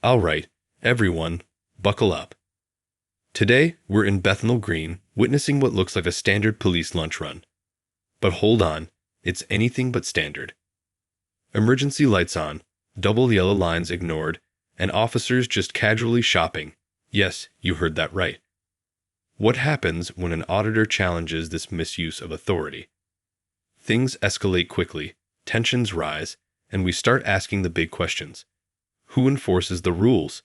All right, everyone, buckle up. Today, we're in Bethnal Green, witnessing what looks like a standard police lunch run. But hold on, it's anything but standard. Emergency lights on, double yellow lines ignored, and officers just casually shopping. Yes, you heard that right. What happens when an auditor challenges this misuse of authority? Things escalate quickly, tensions rise, and we start asking the big questions. Who enforces the rules?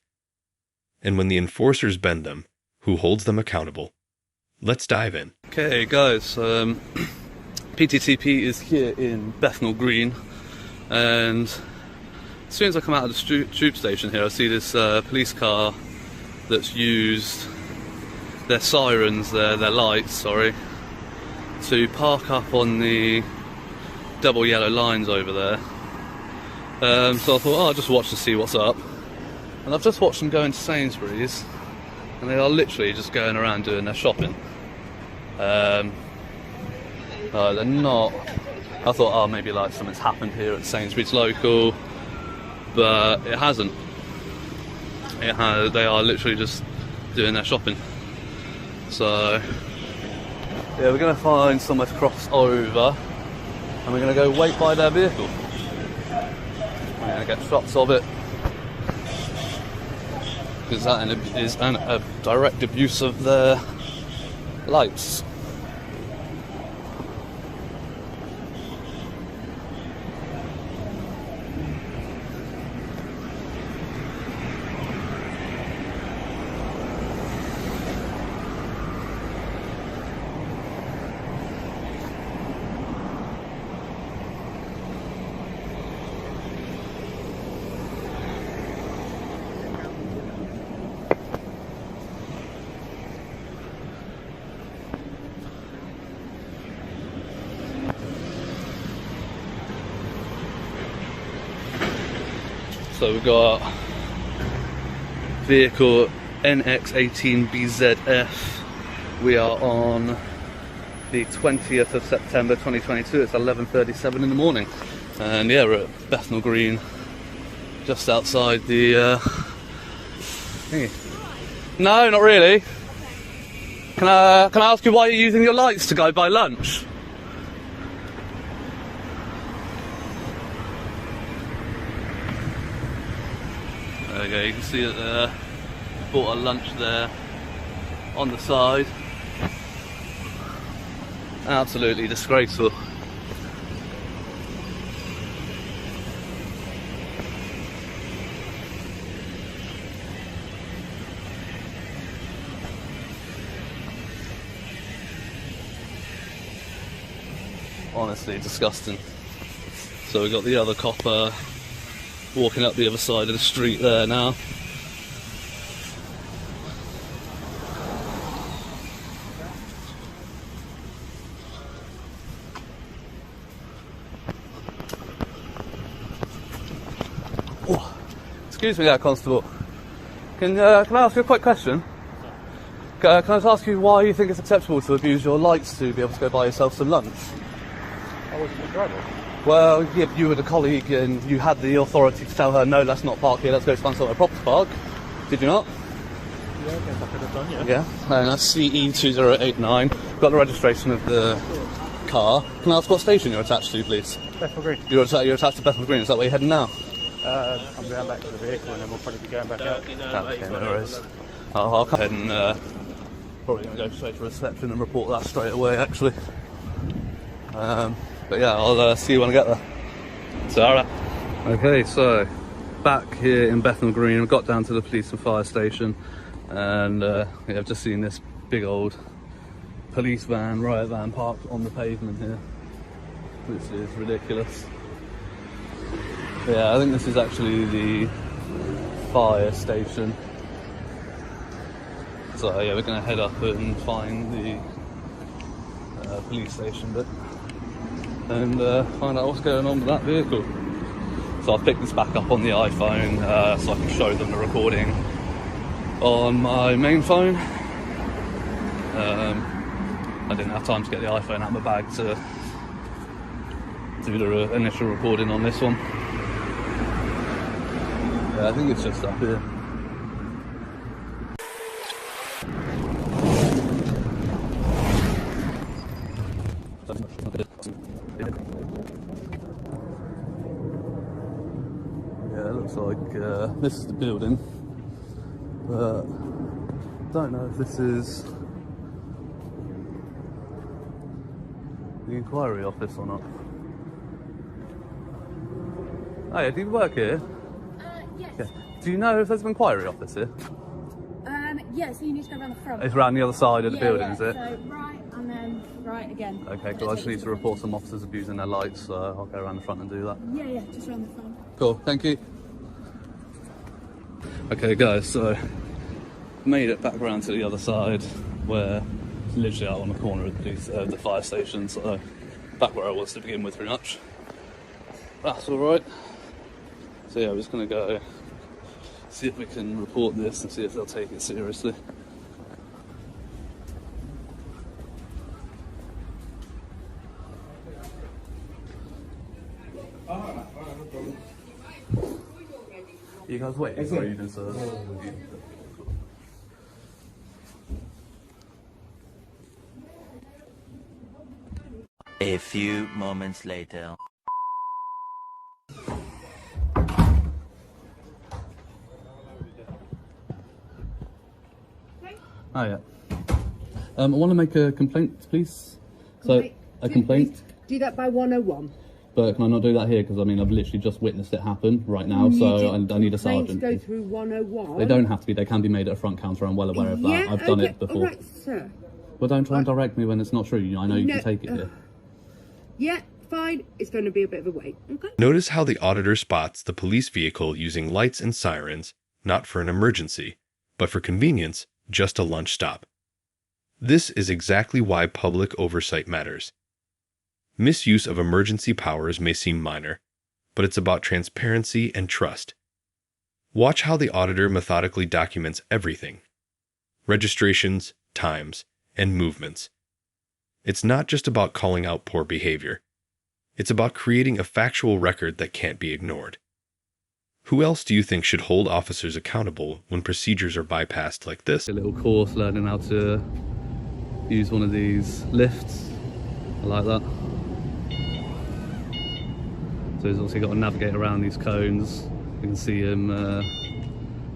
And when the enforcers bend them, who holds them accountable? Let's dive in. Okay guys, PTTP is here in Bethnal Green, and as soon as I come out of the tube station here, I see this police car that's used their sirens, their lights, to park up on the double yellow lines over there. So I thought, I'll just watch to see what's up. And I've just watched them go into Sainsbury's, and they are literally just going around doing their shopping. They're not. I thought, maybe like something's happened here at Sainsbury's local, but it hasn't. They are literally just doing their shopping. So yeah, we're going to find somewhere to cross over, and we're going to go wait by their vehicle. We're going to get shots of it, because that is a direct abuse of their lights. So we've got vehicle NX18BZF. We are on the 20th of September 2022. It's 11:37 in the morning, and yeah, we're at Bethnal Green, just outside the thingy. No, not really. Can I ask you why you're using your lights to go buy lunch? There we go, you can see it there. Bought a lunch there on the side. Absolutely disgraceful. Honestly disgusting. So we've got the other copper walking up the other side of the street there now. Oh, excuse me there, Constable. Can I ask you a quick question? Can I just ask you why you think it's acceptable to abuse your lights to be able to go buy yourself some lunch? I wasn't the driver. Well, yeah, you were the colleague and you had the authority to tell her, no, let's not park here, let's go find somewhere proper to park. Did you not? Yeah, I guess I could have done, yeah. Yeah, and that's CE2089. Got the registration of the car. Can I ask what station you're attached to, please? Bethnal Green. You're attached to Bethnal Green, is that where you're heading now? I'm going back to the vehicle and then we'll probably be going back out. Okay, no worries. I'll come ahead and probably going to go straight to reception and report that straight away, actually. But yeah, I'll see you when I get there. So, alright. Okay, so back here in Bethnal Green, I've got down to the police and fire station, and yeah, I've just seen this big old police van, riot van, parked on the pavement here. This is ridiculous. Yeah, I think this is actually the fire station. So yeah, we're going to head up and find the police station bit and find out what's going on with that vehicle. So I've picked this back up on the iPhone so I can show them the recording on my main phone. I didn't have time to get the iPhone out of my bag to do the initial recording on this one. Yeah, I think it's just up here. Yeah, it looks like this is the building, but don't know if this is the inquiry office or not. Oh yeah, do you work here? Yes. Yeah. Do you know if there's an inquiry office here? Yeah, so you need to go around the front. It's around the other side of the building, is it? So right and then right again. Okay, cool. I just need to report some officers abusing their lights, so I'll go around the front and do that. Yeah, just around the front. Cool, thank you. Okay guys, so made it back around to the other side where it's literally out on the corner of the fire station, so back where I was to begin with pretty much. That's alright. So yeah, we're just gonna go see if we can report this and see if they'll take it seriously. You guys wait? Sorry, you just, A few moments later. Oh yeah. I want to make a complaint, please. So a complaint. Do that by 101. But can I not do that here? Because I mean, I've literally just witnessed it happen right now, so I need a sergeant. Go through 101. They don't have to be. They can be made at a front counter. I'm well aware of that. Yeah, I've done okay. it before. All right, sir. Well, don't try and direct me when it's not true. I know you No, can take it here. Yeah, fine. It's going to be a bit of a wait. Okay. Notice how the auditor spots the police vehicle using lights and sirens, not for an emergency, but for convenience, just a lunch stop. This is exactly why public oversight matters. Misuse of emergency powers may seem minor, but it's about transparency and trust. Watch how the auditor methodically documents everything: registrations, times, and movements. It's not just about calling out poor behavior. It's about creating a factual record that can't be ignored. Who else do you think should hold officers accountable when procedures are bypassed like this? A little course learning how to use one of these lifts. I like that. So he's also got to navigate around these cones. You can see him,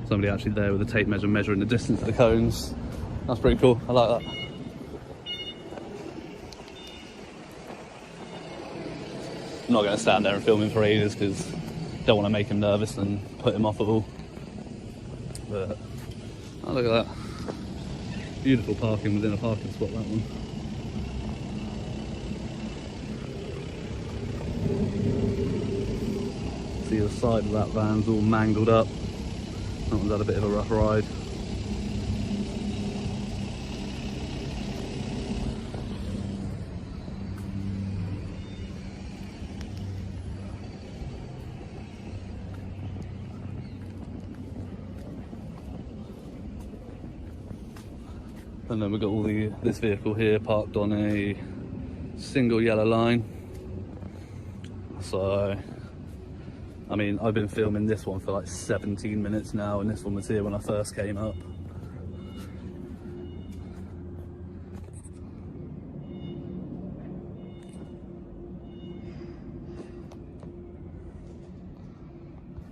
somebody actually there with a tape measure measuring the distance of the cones. That's pretty cool, I like that. I'm not going to stand there and film him for ages because I don't want to make him nervous and put him off at all. But, oh look at that. Beautiful parking within a parking spot, that one. See the side of that van's all mangled up. That one's had a bit of a rough ride. And then we've got all this vehicle here parked on a single yellow line. So, I mean, I've been filming this one for like 17 minutes now, and this one was here when I first came up.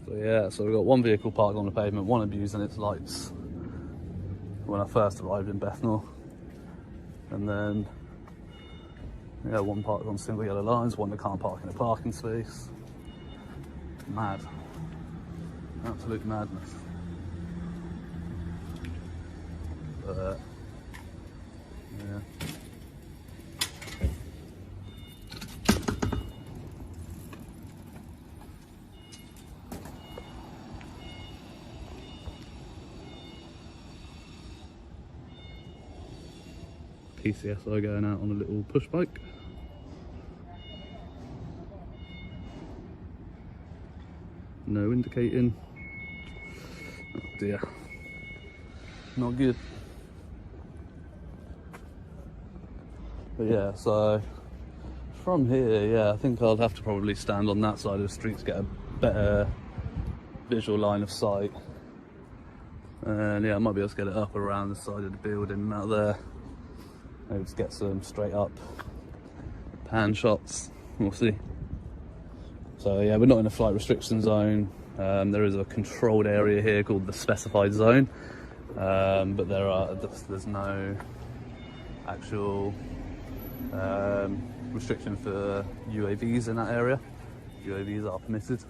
So yeah, so we've got one vehicle parked on the pavement, one abusing its lights when I first arrived in Bethnal, and then yeah, one parked on single yellow lines, one that can't park in a parking space. Mad, absolute madness. But yeah. PCSO going out on a little push bike. No indicating. Oh dear. Not good. But yeah, so from here, yeah, I think I'll have to probably stand on that side of the street to get a better visual line of sight. And yeah, I might be able to get it up around the side of the building out there. Maybe just get some straight up pan shots. We'll see. So yeah, we're not in a flight restriction zone. There is a controlled area here called the specified zone, but there's no actual restriction for UAVs in that area. UAVs are permitted.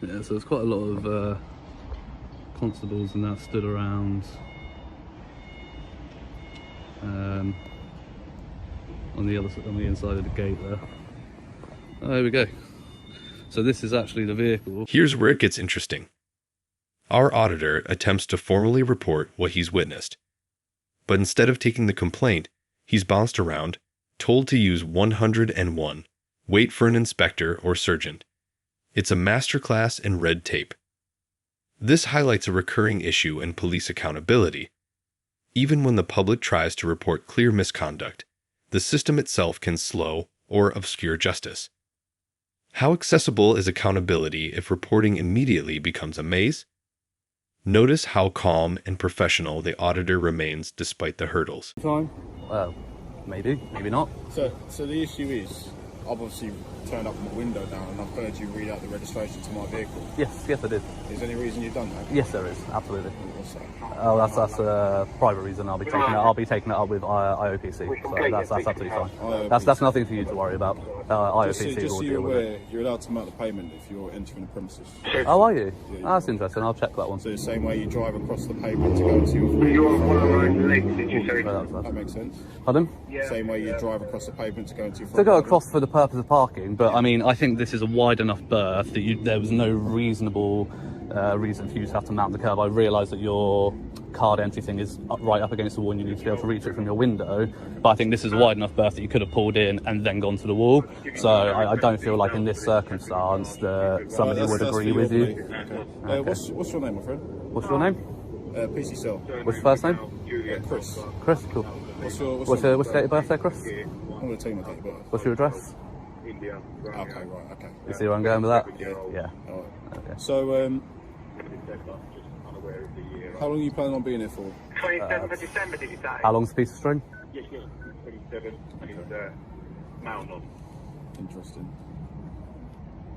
Yeah, so there's quite a lot of constables and that stood around on the inside of the gate there. Oh, there we go. So this is actually the vehicle. Here's where it gets interesting. Our auditor attempts to formally report what he's witnessed. But instead of taking the complaint, he's bounced around, told to use 101, wait for an inspector or sergeant. It's a masterclass in red tape. This highlights a recurring issue in police accountability. Even when the public tries to report clear misconduct, the system itself can slow or obscure justice. How accessible is accountability if reporting immediately becomes a maze? Notice how calm and professional the auditor remains despite the hurdles. Time. Well, maybe not. So the issue is, I've obviously turned up my window down and I've heard you read out the registration to my vehicle. Yes, I did. Is there any reason you've done that? Yes, there is, absolutely. What's that? Oh, that's a private reason. I'll be taking it up with IOPC. So that's absolutely fine. IOPC. That's nothing for you to worry about. IOPC Just will so deal you're with aware, it. you're allowed to mount the payment if you're entering the premises. Oh, are you? Yeah, Oh, that's interesting. I'll check that one. So the same way you drive across the pavement to go to your That makes sense. Pardon? Same way you drive across the pavement to go into your To go across for the purpose of parking, but I mean, I think this is a wide enough berth that there was no reasonable reason for you to have to mount the curb. I realise that your card entry thing is right up against the wall and you need to be able to reach it from your window, but I think this is a wide enough berth that you could have pulled in and then gone to the wall. So I don't feel like in this circumstance that somebody would agree with you. Okay. What's your name, my friend? What's your name? PC Cell. What's your first name? Chris. Chris, cool. What's your date of birth there, Chris? I'm going to tell you my date of birth. What's your address? Okay, right, okay. You see where I'm going with that? Yeah. Yeah. All right. Okay. So, how long are you planning on being here for? 27th of December, did you say? How long's a piece of string? Yes, 27, mount on. Interesting.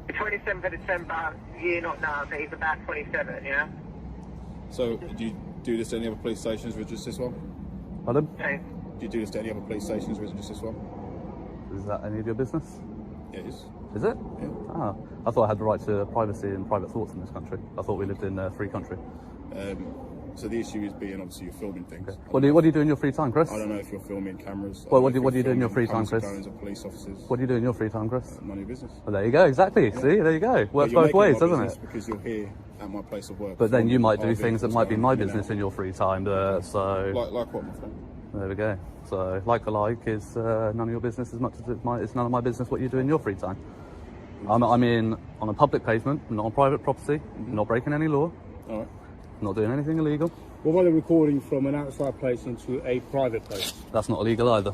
The 27th of December, year not now, so it's about 27, yeah? So, do you do this to any other police stations or just this one? Pardon? Okay. Do you do this to any other police stations or is it just this one? Is that any of your business? It is. Is it? Yeah. Ah, I thought I had the right to privacy and private thoughts in this country. I thought we lived in a free country. So the issue is being obviously you're filming things. Okay. What do you do in your free time, Chris? I don't know if you're filming cameras. Well, what do you do in your free time, Chris? Of police officers. What do you do in your free time, Chris? None of your business. Well, there you go, exactly. See, there you go. Works You're both making ways, my doesn't business it? Because you're here at my place of work. But then you might do Our things that vehicles might be going my in and business out. in your free time, so... Like what, my friend? There we go. So, like for like is none of your business as much as it's none of my business what you do in your free time. I'm in on a public pavement, not on private property, not breaking any law, All right. not doing anything illegal. What about the recording from an outside place into a private place? That's not illegal either.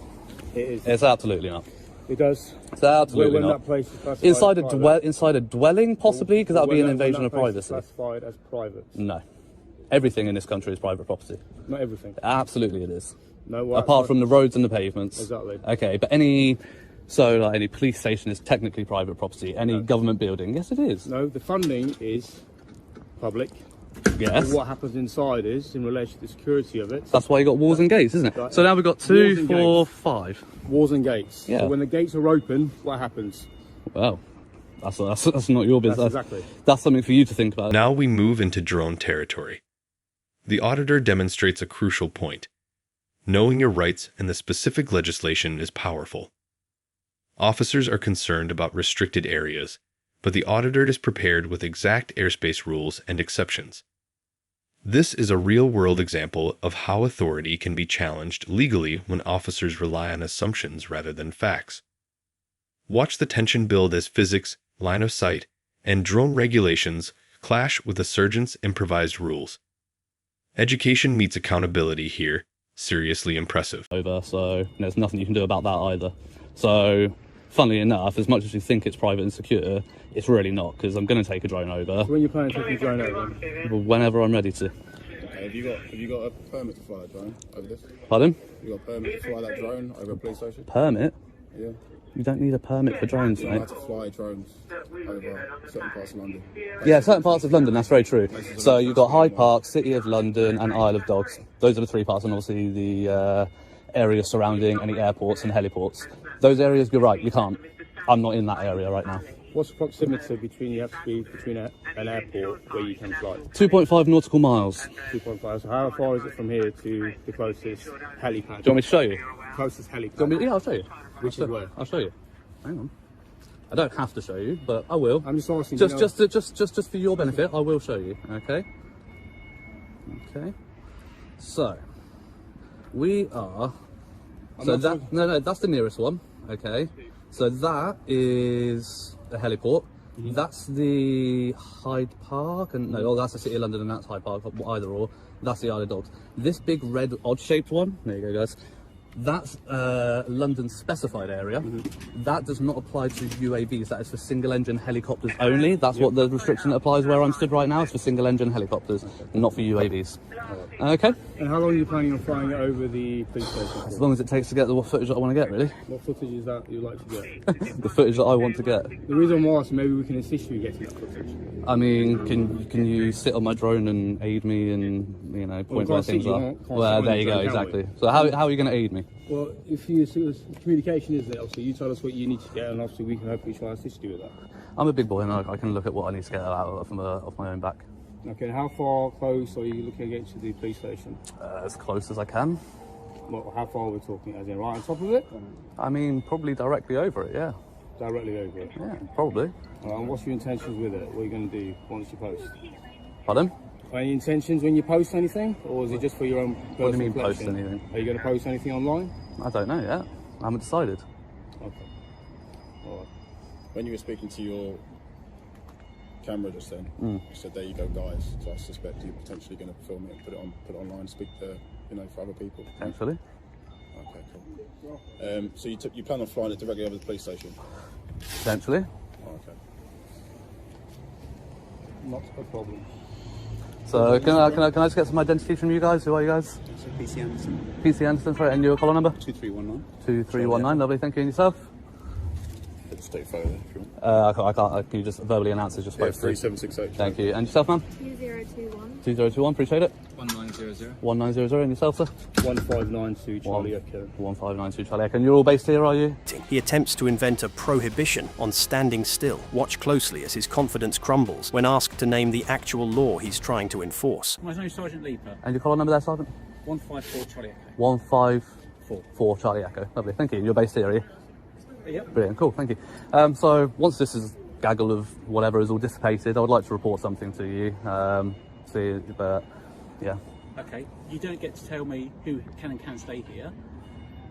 It is. It's absolutely not. It does. It's absolutely when not. That place is classified Inside a dwelling, possibly, because that would be an when invasion of that place is privacy. classified as private. No. Everything in this country is private property. Not everything. Absolutely it is. No. Apart from the roads and the pavements. Exactly. Okay, but any police station is technically private property. Any government building, yes, it is. No, the funding is public. Yes. What happens inside is in relation to the security of it. That's why you got walls and gates, isn't it? Right. So now we've got Walls 2, and 4, gates. 5. Walls and gates. Yeah. So when the gates are open, what happens? Well, that's not your business. Exactly. That's something for you to think about. Now we move into drone territory. The auditor demonstrates a crucial point. Knowing your rights and the specific legislation is powerful. Officers are concerned about restricted areas, but the auditor is prepared with exact airspace rules and exceptions. This is a real-world example of how authority can be challenged legally when officers rely on assumptions rather than facts. Watch the tension build as physics, line of sight, and drone regulations clash with the surgeon's improvised rules. Education meets accountability here. Seriously impressive. So there's nothing you can do about that either. So, funnily enough, as much as you think it's private and secure, it's really not, because I'm going to take a drone over. So when you're planning to take a drone over? Whenever I'm ready to. Okay, have you got a permit to fly a drone over this? Pardon? You got a permit to fly that drone over a police station? Permit? Yeah. You don't need a permit for drones, You mate. have to fly drones over certain parts of London. Yeah, certain parts of London, that's very true. So you've got Hyde Park, City of London and Isle of Dogs. Those are the three parts, and obviously the areas surrounding any airports and heliports. Those areas, you're right, you can't. I'm not in that area right now. What's the proximity between you have to be between an airport where you can fly? 2.5 nautical miles. 2.5. So how far is it from here to the closest helipad? Do you want me to show you? Closest helipad. Do you want me? Yeah, I'll show you. Which is where? I'll show you. Hang on. I don't have to show you, but I will. I'm just asking. Just for your benefit, I will show you. Okay. Okay. So we are. So that no, that's the nearest one. Okay. So that is the heliport. That's the Hyde Park, and no, that's the City of London, and that's Hyde Park. Either or. That's the Isle of Dogs. This big red odd-shaped one. There you go, guys. That's London's specified area. That does not apply to UAVs. That is for single-engine helicopters only. That's what the restriction that applies where I'm stood right now. It's for single-engine helicopters, not for UAVs. Okay. And how long are you planning on flying it over the police station? As long as it takes to get the footage that I want to get, really. What footage is that you'd like to get? The footage that I want to get. The reason I'm asking, maybe we can assist you getting that footage. I mean, can you sit on my drone and aid me and point where things are? Well, there you go, exactly. So how are you going to aid me? Well, if you communication is there, obviously you tell us what you need to get, and obviously we can hopefully try to assist you with that. I'm a big boy, and I can look at what I need to get out of off my own back. Okay, and how far close are you looking to get to the police station? As close as I can. Well, how far are we talking? As in right on top of it? I mean, probably directly over it, yeah. Directly over it? Yeah, probably. And what's your intentions with it? What are you going to do once you post? Pardon? Any intentions when you post anything, or is it just for your own personal What do you mean collection? post anything? Are you going to post anything online? I don't know yet. I haven't decided. Okay. All right. When you were speaking to your camera just then, you said, "There you go, guys." So I suspect you're potentially going to film it, put it online, speak to for other people. Potentially. Okay, cool. So you plan on flying it directly over the police station? Potentially. Oh, okay. Not a problem. So can I just get some identity from you guys? Who are you guys? PC Anderson. PC Anderson, sorry, and your collar number? 2319. 2319, lovely, thank you. And yourself? Let's take a photo then, if you want. I can't. Can you just verbally announce as you're supposed to? 3768. Thank you. And yourself, ma'am? 2021. 2021, appreciate it. 1900. 1900, and yourself, sir? 1592 Charlie Echo. 1592 Charlie Echo. And you're all based here, are you? He attempts to invent a prohibition on standing still. Watch closely as his confidence crumbles when asked to name the actual law he's trying to enforce. My name's Sergeant Leaper. And your collar number there, Sergeant? 154 Charlie Echo. 154 Charlie Echo. Lovely, thank you. You're based here, are you? Yep. Brilliant, cool, thank you. So once this is gaggle of whatever is all dissipated, I would like to report something to you. But yeah. Okay, you don't get to tell me who can and can't stay here.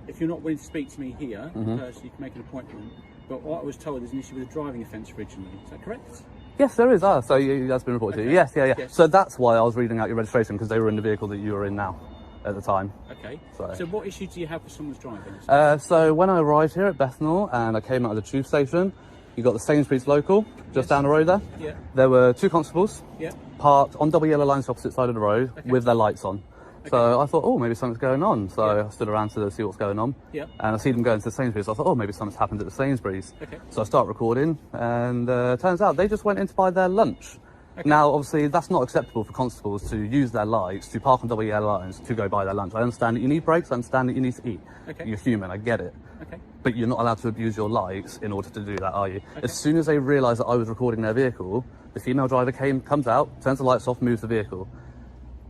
If you're not willing to speak to me here, you can make an appointment. But what I was told there's an issue with a driving offence originally. Is that correct? Yes, there is. So that's been reported to you. Yes, yeah. Yes. So that's why I was reading out your registration, because they were in the vehicle that you were in now at the time. Okay. So what issue do you have with someone's driving? So when I arrived here at Bethnal and I came out of the tube station, you got the Sainsbury's local just down the road there. Yeah. There were two constables Yeah. parked on double yellow lines opposite side of the road with their lights on. So I thought, oh, maybe something's going on. So I stood around to see what's going on. Yeah. And I see them going to the Sainsbury's. I thought, oh, maybe something's happened at the Sainsbury's. Okay. So I start recording, and turns out they just went in to buy their lunch. Okay. Now, obviously, that's not acceptable for constables to use their lights to park on double yellow lines to go buy their lunch. I understand that you need breaks. I understand that you need to eat. Okay. You're human. I get it. Okay. But you're not allowed to abuse your lights in order to do that, are you? Okay. As soon as they realised that I was recording their vehicle, the female driver comes out, turns the lights off, moves the vehicle.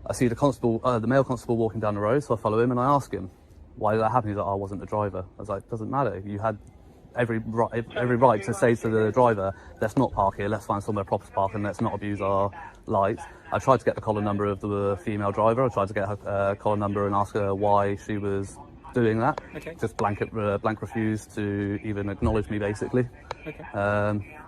I see the male constable walking down the road, so I follow him and I ask him, why did that happen? He's like, oh, I wasn't the driver. I was like, doesn't matter. You had every right to say to the driver, let's not park here, let's find somewhere proper to park and let's not abuse our lights. I tried to get the collar number of the female driver. I tried to get her collar number and ask her why she was doing that. Okay. Just blank refused to even acknowledge me, basically. Okay.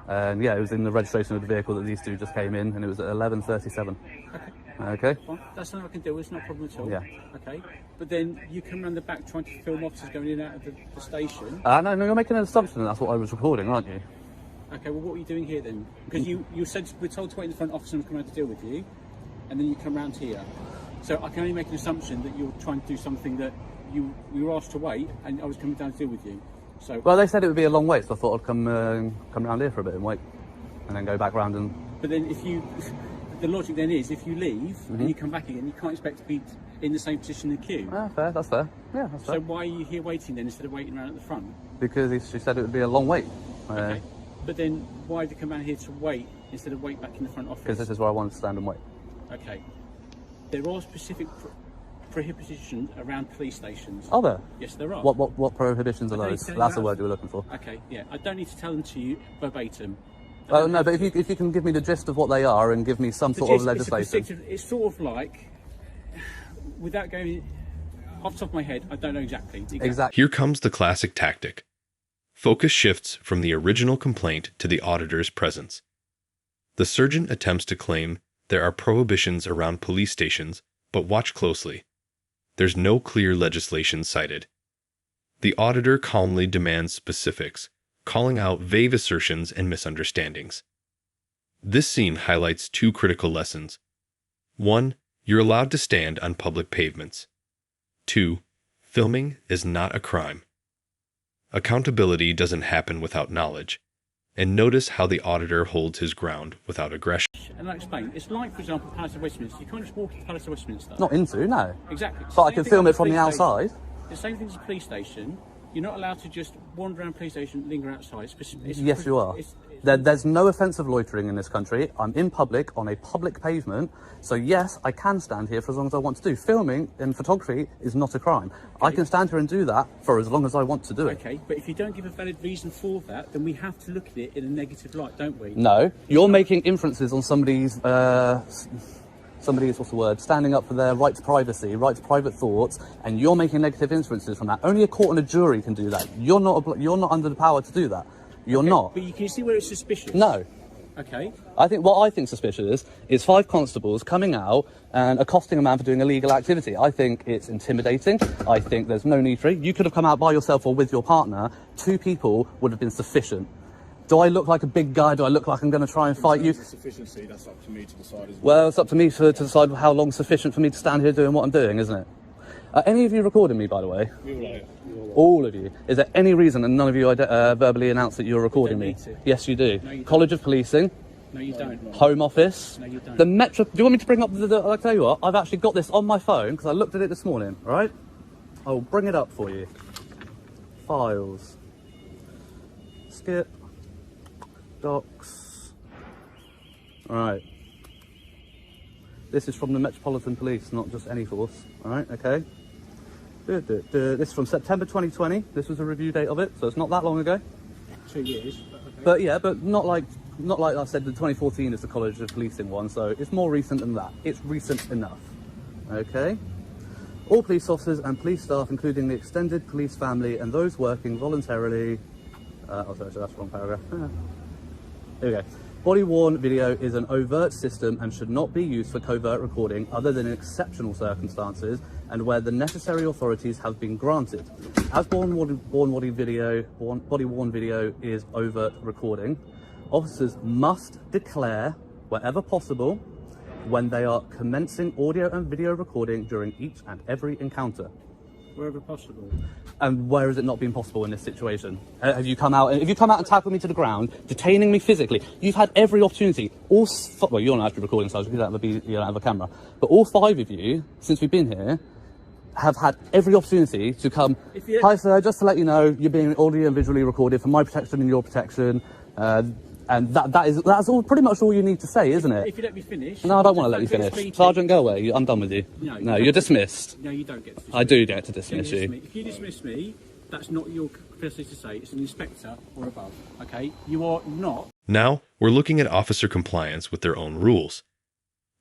And yeah, it was in the registration of the vehicle that these two just came in, and it was at 11:37. Okay. Okay. Well, that's something I can do. It's not a problem at all. Yeah. Okay. But then you come round the back trying to film officers going in and out of the station. No, you're making an assumption that that's what I was recording, aren't you? Okay. Well, what were you doing here then? Because you said we're told to wait in the front, officer will come around to deal with you, and then you come round here. So I can only make an assumption that you're trying to do something that you were asked to wait, and I was coming down to deal with you. So. Well, they said it would be a long wait, so I thought I'd come round here for a bit and wait, and then go back round and. But then the logic then is if you leave and you come back again, you can't expect to be in the same position in the queue. Fair, that's fair. Yeah, that's fair. So why are you here waiting then instead of waiting around at the front? Because she said it would be a long wait. Okay. But then why did you come down here to wait instead of wait back in the front office? Because this is where I wanted to stand and wait. Okay. There are specific prohibitions around police stations. Are there? Yes, there are. What prohibitions are those? That's the word you were looking for. Okay, yeah. I don't need to tell them to you verbatim. Oh no, but if you can give me the gist of what they are and give me some sort of legislation. It's sort of like, without going off the top of my head, I don't know exactly. Here comes the classic tactic. Focus shifts from the original complaint to the auditor's presence. The surgeon attempts to claim there are prohibitions around police stations, but watch closely. There's no clear legislation cited. The auditor calmly demands specifics, calling out vague assertions and misunderstandings. This scene highlights two critical lessons. 1. You're allowed to stand on public pavements. 2. Filming is not a crime. Accountability doesn't happen without knowledge. And notice how the auditor holds his ground without aggression. And I'll explain. It's like, for example, Palace of Westminster. You can't just walk into Palace of Westminster. Not into, no. Exactly. But I can film it from the outside. The same thing as a police station. You're not allowed to just wander around a police station, linger outside. Yes, you are. There's no offensive loitering in this country. I'm in public, on a public pavement. So yes, I can stand here for as long as I want to do. Filming and photography is not a crime. Okay. I can stand here and do that for as long as I want to do it. Okay, but if you don't give a valid reason for that, then we have to look at it in a negative light, don't we? No, you're making inferences on somebody's, what's the word, standing up for their right to privacy, right to private thoughts, and you're making negative inferences from that. Only a court and a jury can do that. You're not under the power to do that. You're not. But you can see where it's suspicious. No. Okay. What I think suspicious is 5 constables coming out and accosting a man for doing illegal activity. I think it's intimidating. I think there's no need for it. You could have come out by yourself or with your partner. 2 people would have been sufficient. Do I look like a big guy? Do I look like I'm going to try and fight you? Sufficiency, that's up to me to decide as well. It's up to me to decide how long is sufficient for me to stand here doing what I'm doing, isn't it? Any of you recording me, by the way? All of you. Is there any reason that none of you verbally announced that you're recording me? Yes, you do. No, College of Policing. No, you don't. Home Office. No, you don't. The Metro. Do you want me to bring up I'll tell you what, I've actually got this on my phone because I looked at it this morning, right? I'll bring it up for you. Files. Skip. Docs. Alright. This is from the Metropolitan Police, not just any force. Alright, okay. This is from September 2020. This was a review date of it, so it's not that long ago. 2 years. Okay. But yeah, but not like I said, the 2014 is the College of Policing one, so it's more recent than that. It's recent enough. Okay. All police officers and police staff, including the extended police family and those working voluntarily... sorry, that's the wrong paragraph. Here we go. Body-worn video is an overt system and should not be used for covert recording other than in exceptional circumstances and where the necessary authorities have been granted. As body-worn video is overt recording, officers must declare, wherever possible, when they are commencing audio and video recording during each and every encounter. Wherever possible. And where has it not been possible in this situation? Have you come out and tackled me to the ground, detaining me physically? You've had every opportunity. Well, you're not actually recording, so you don't have a camera. But all 5 of you, since we've been here, have had every opportunity to come. Hi, sir. Just to let you know, you're being audio and visually recorded for my protection and your protection. And that's all pretty much all you need to say, isn't it? If you let me finish. No, I don't want to let you finish. Sergeant, go away. I'm done with you. No, you're dismissed. No, you don't get to dismiss. I do get to dismiss you. If you dismiss me, That's not your capacity to say. It's an inspector or above. Okay, you are not. Now, we're looking at officer compliance with their own rules.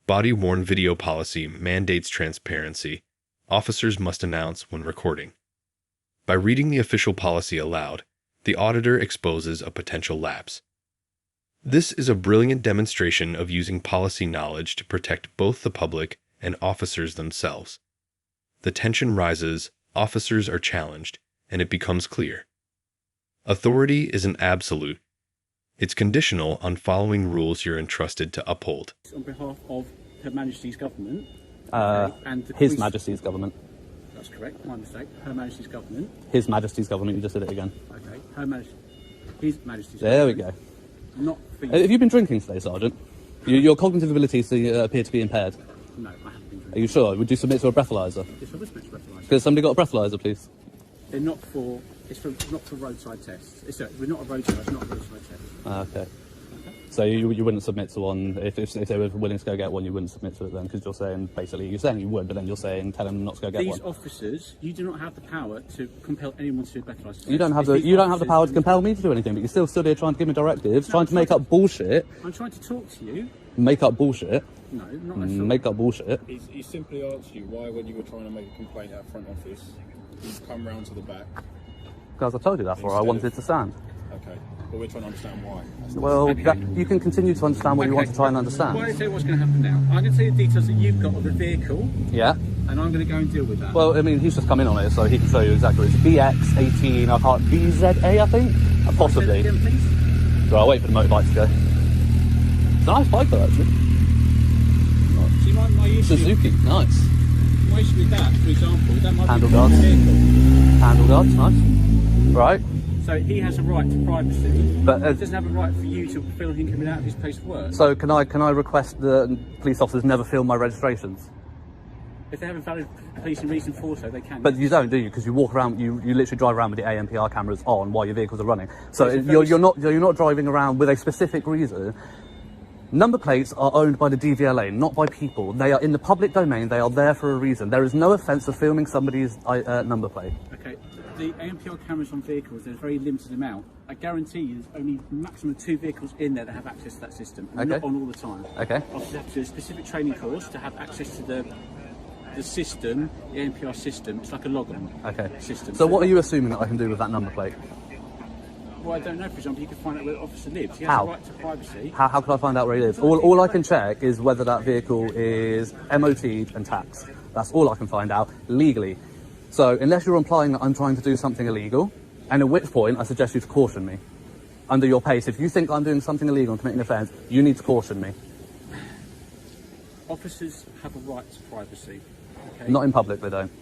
Body-worn video policy mandates transparency. Officers must announce when recording. By reading the official policy aloud, the auditor exposes a potential lapse. This is a brilliant demonstration of using policy knowledge to protect both the public and officers themselves. The tension rises, officers are challenged, and it becomes clear. Authority isn't absolute. It's conditional on following rules you're entrusted to uphold. On behalf of Her Majesty's government. And His Majesty's government. That's correct, my mistake. Her Majesty's government. His Majesty's government, you just did it again. Okay, Her Majesty. His Majesty's there government. We go. Not for you. Have you been drinking today, Sergeant? Your cognitive abilities appear to be impaired. No, I haven't been drinking. Are you sure? Would you submit to a breathalyzer? Yes, I would submit to a breathalyzer. Could somebody got a breathalyzer, please? They're not for... not for roadside tests. We're not a roadside, it's not a roadside test. Okay. So you wouldn't submit to one, if they were willing to go get one, you wouldn't submit to it then, because you're saying you would, but then you're saying tell them not to go get one. These officers, you do not have the power to compel anyone to do a breathalyzer test. You don't have the power to compel me to do anything, but you're still stood here trying to give me directives, trying to make up bullshit. I'm trying to talk to you. Make up bullshit. No, not at all. Make up bullshit. He simply asked you why, when you were trying to make a complaint at front office, you've come round to the back. Because I told you that's where I wanted to stand. Okay, but we're trying to understand why. Well, you can continue to understand what you want to try and understand. Well, I tell you what's going to happen now. I'm going to tell you the details that you've got of the vehicle. Yeah. And I'm going to go and deal with that. Well, I mean, he's just come in on it, so he can show you exactly. It's BX18, I can't... BZA, I think? Possibly. Again, please. So I'll wait for the motorbike to go. It's a nice bike, though, actually. See, my issue... Suzuki, nice. My issue with that, for example, that might Handle be guards. vehicle. Handle guards, nice. Right. So he has a right to privacy, but he doesn't have a right for you to film him coming out of his place of work. So can I request that police officers never film my registrations? If they have a valid police reason for so, they can. But you don't, do you? Because you walk around, you literally drive around with the ANPR cameras on while your vehicles are running. So you're not driving around with a specific reason. Number plates are owned by the DVLA, not by people. They are in the public domain. They are there for a reason. There is no offence of filming somebody's number plate. Okay. The ANPR cameras on vehicles, there's a very limited amount. I guarantee you there's only maximum 2 vehicles in there that have access to that system. And not on all the time. Okay. Officers have to do a specific training course to have access to the system, the ANPR system. It's like a login system. So what are you assuming that I can do with that number plate? Well, I don't know. For example, you can find out where the officer lives. He has a right to privacy. How can I find out where he lives? All I can check is whether that vehicle is MOT'd and taxed. That's all I can find out legally. So unless you're implying that I'm trying to do something illegal, and at which point I suggest you to caution me under your pace. If you think I'm doing something illegal and committing an offence, you need to caution me. Officers have a right to privacy. Okay? Not in public, they don't.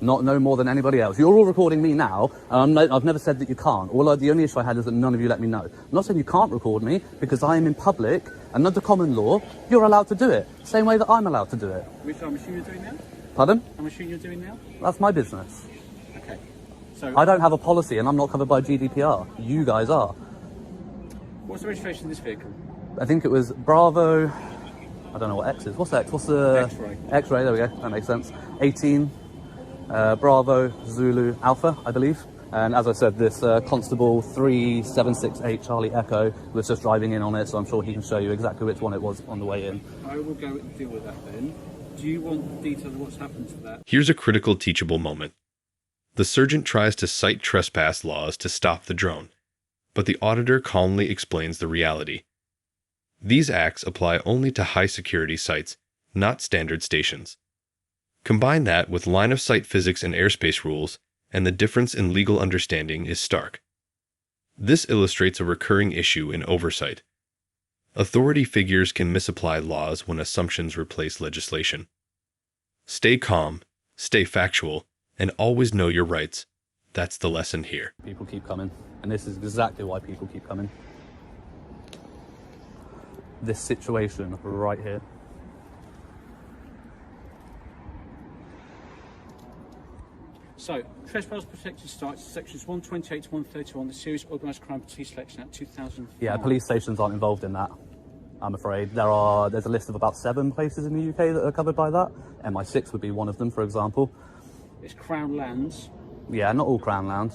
No more than anybody else. You're all recording me now, and I've never said that you can't. The only issue I had is that none of you let me know. I'm not saying you can't record me, because I am in public, and under common law, you're allowed to do it. Same way that I'm allowed to do it. Which I'm assuming you're doing now? Pardon? I'm assuming you're doing now? That's my business. Okay. So I don't have a policy, and I'm not covered by GDPR. You guys are. What's the registration of this vehicle? I think it was Bravo... I don't know what X is. What's X? What's the... X-ray. X-ray, there we go. That makes sense. 18... Bravo, Zulu, Alpha, I believe. And as I said, this Constable 3768 Charlie Echo was just driving in on it, so I'm sure he can show you exactly which one it was on the way in. I will go and deal with that then. Do you want details of what's happened to that? Here's a critical teachable moment. The sergeant tries to cite trespass laws to stop the drone, but the auditor calmly explains the reality. These acts apply only to high-security sites, not standard stations. Combine that with line-of-sight physics and airspace rules, and the difference in legal understanding is stark. This illustrates a recurring issue in oversight. Authority figures can misapply laws when assumptions replace legislation. Stay calm, stay factual, and always know your rights. That's the lesson here. People keep coming, and this is exactly why people keep coming. This situation right here. So, Trespass Protected Sites, sections 128 to 131, the Serious Organised Crime Police Selection Act 2005. Yeah, police stations aren't involved in that, I'm afraid. There's a list of about 7 places in the UK that are covered by that. MI6 would be one of them, for example. It's Crown Lands. Yeah, not all Crown land.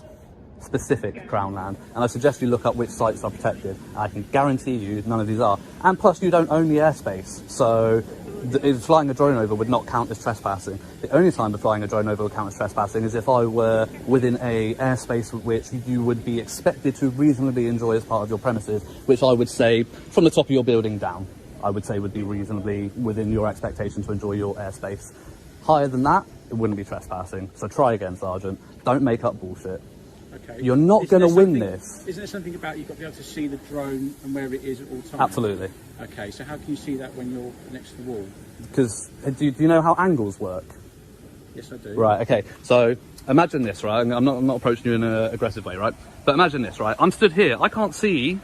Specific Crown land. And I suggest you look up which sites are protected. I can guarantee you none of these are. And plus, you don't own the airspace. So flying a drone over would not count as trespassing. The only time that flying a drone over would count as trespassing is if I were within a airspace which you would be expected to reasonably enjoy as part of your premises, which I would say from the top of your building down, I would say would be reasonably within your expectation to enjoy your airspace. Higher than that, it wouldn't be trespassing. So try again, Sergeant. Don't make up bullshit. Okay. You're not going to win this. Isn't there something about you've got to be able to see the drone and where it is at all times? Absolutely. Okay, so how can you see that when you're next to the wall? Because do you know how angles work? Yes, I do. Right, okay. So imagine this, right? I'm not approaching you in an aggressive way, right? But imagine this, right? I'm stood here. I can't see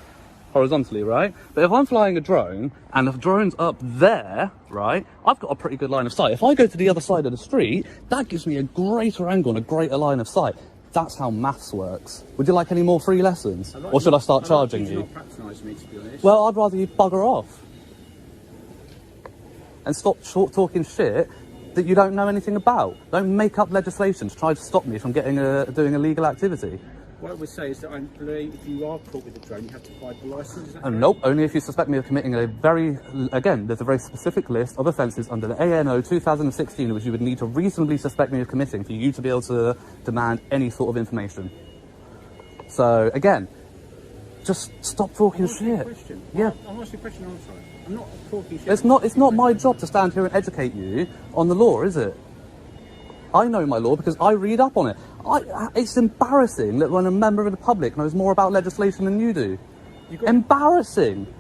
horizontally, right? But if I'm flying a drone and the drone's up there, right, I've got a pretty good line of sight. If I go to the other side of the street, that gives me a greater angle and a greater line of sight. That's how maths works. Would you like any more free lessons? Or should I start charging you? Not patronise me, to be honest. Well, I'd rather you bugger off. And stop talking shit that you don't know anything about. Don't make up legislation to try to stop me from getting doing illegal activity. What I would say is that I believe if you are caught with a drone, you have to provide the licence. Is that correct? Nope, only if you suspect me of committing there's a very specific list of offences under the ANO 2016 which you would need to reasonably suspect me of committing for you to be able to demand any sort of information. So, again, just stop talking shit. Yeah. I'm asking a question, I'm sorry. I'm not talking shit. It's not my job to stand here and educate you on the law, is it? I know my law because I read up on it. It's embarrassing that when a member of the public knows more about legislation than you do. Embarrassing.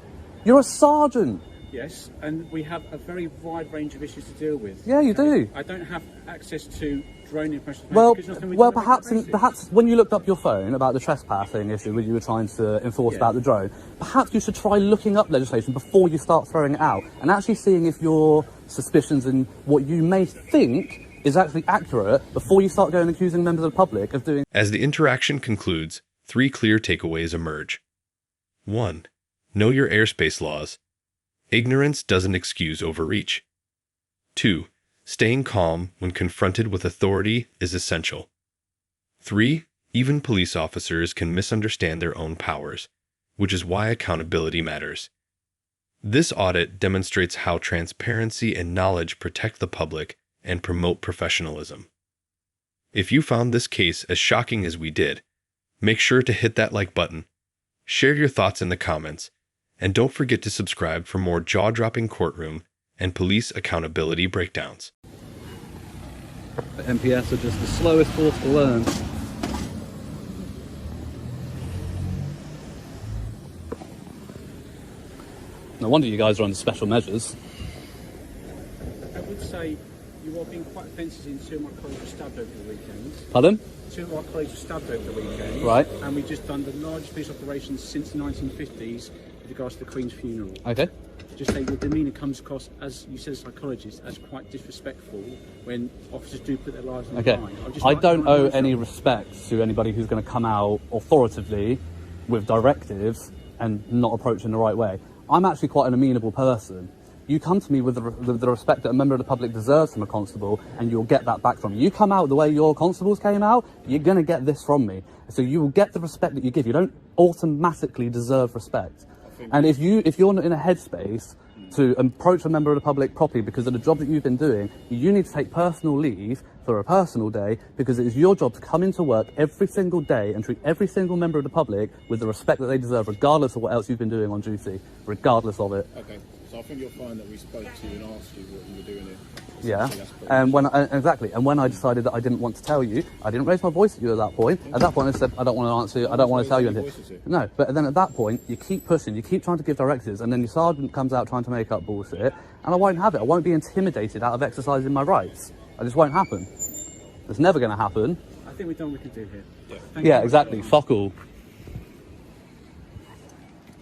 You're a sergeant. Yes, and we have a very wide range of issues to deal with. Yeah, you do. I don't have access to drone impressions. Well, perhaps when you looked up your phone about the trespassing issue that you were trying to enforce about the drone, perhaps you should try looking up legislation before you start throwing it out and actually seeing if your suspicions and what you may think is actually accurate before you start going accusing members of the public of doing... As the interaction concludes, 3 clear takeaways emerge. 1. Know your airspace laws. Ignorance doesn't excuse overreach. 2. Staying calm when confronted with authority is essential. 3. Even police officers can misunderstand their own powers, which is why accountability matters. This audit demonstrates how transparency and knowledge protect the public and promote professionalism. If you found this case as shocking as we did, make sure to hit that like button, share your thoughts in the comments, and don't forget to subscribe for more jaw-dropping courtroom and police accountability breakdowns. The MPS are just the slowest force to learn. No wonder you guys are under special measures. I would say you are being quite offensive in 2 of my colleagues were stabbed over the weekend. Pardon? 2 of our colleagues were stabbed over the weekend. Right. And we've just done the largest police operations since the 1950s with regards to the Queen's funeral. Okay. Just say your demeanour comes across, as you said, a psychologist, as quite disrespectful when officers do put their lives on the line. I don't owe any respect to anybody who's going to come out authoritatively with directives and not approach in the right way. I'm actually quite an amenable person. You come to me with the respect that a member of the public deserves from a constable, and you'll get that back from me. You come out the way your constables came out, you're going to get this from me. So you will get the respect that you give. You don't automatically deserve respect. And if you're not in a headspace to approach a member of the public properly because of the job that you've been doing, you need to take personal leave for a personal day because it is your job to come into work every single day and treat every single member of the public with the respect that they deserve, regardless of what else you've been doing on duty, regardless of it. Okay, so I think you'll find that we spoke to you and asked you what you were doing here. Yeah, and when I decided that I didn't want to tell you, I didn't raise my voice at you at that point. At that point I said, I don't want to answer you, I don't want to tell you anything. No, but then at that point, you keep pushing, you keep trying to give directives, and then your sergeant comes out trying to make up bullshit, and I won't have it. I won't be intimidated out of exercising my rights. It just won't happen. It's never going to happen. I think we've done what we can do here. Yeah, exactly. Fuck all.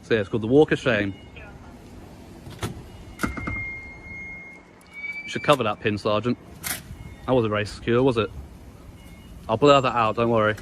So yeah, it's called the Walk of Shame. You should cover that pin, Sergeant. That wasn't very secure, was it? I'll blur that out, don't worry.